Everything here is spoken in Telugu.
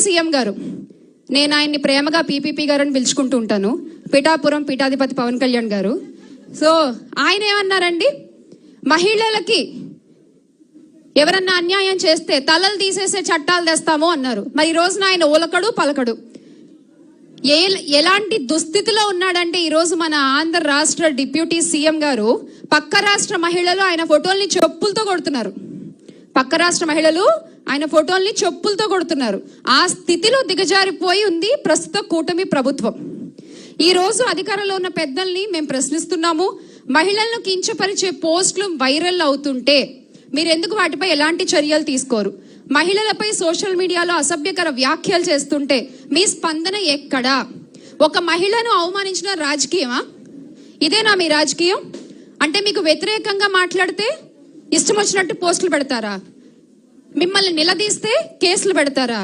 సీఎం గారు, నేను ఆయన్ని ప్రేమగా పీపీపీ గారు అని పిలుచుకుంటూ ఉంటాను, పిఠాపురం పీఠాధిపతి పవన్ కళ్యాణ్ గారు. సో ఆయన ఏమన్నారండి, మహిళలకి ఎవరన్నా అన్యాయం చేస్తే తలలు తీసేసే చట్టాలు తెస్తాము అన్నారు. మరి ఈ రోజున ఆయన ఉలకడు పలకడు. ఎలాంటి దుస్థితిలో ఉన్నాడంటే ఈరోజు మన ఆంధ్ర రాష్ట్ర డిప్యూటీ సీఎం గారు పక్క రాష్ట్ర మహిళలు ఆయన ఫోటోల్ని చెప్పులతో కొడుతున్నారు. పక్క రాష్ట్ర మహిళలు ఆయన ఫోటోల్ని చెప్పులతో కొడుతున్నారు. ఆ స్థితిలో దిగజారిపోయి ఉంది ప్రస్తుత కూటమి ప్రభుత్వం. ఈ రోజు అధికారంలో ఉన్న పెద్దల్ని మేము ప్రశ్నిస్తున్నాము. మహిళలను కించపరిచే పోస్టులు వైరల్ అవుతుంటే మీరు ఎందుకు వాటిపై ఎలాంటి చర్యలు తీసుకోరు? మహిళలపై సోషల్ మీడియాలో అసభ్యకర వ్యాఖ్యలు చేస్తుంటే మీ స్పందన ఎక్కడా? ఒక మహిళను అవమానించిన రాజకీయమా? ఇదేనా మీ రాజకీయం? అంటే మీకు వ్యతిరేకంగా మాట్లాడితే ఇష్టం వచ్చినట్టు పోస్టులు పెడతారా? మిమ్మల్ని నిలదీస్తే కేసులు పెడతారా?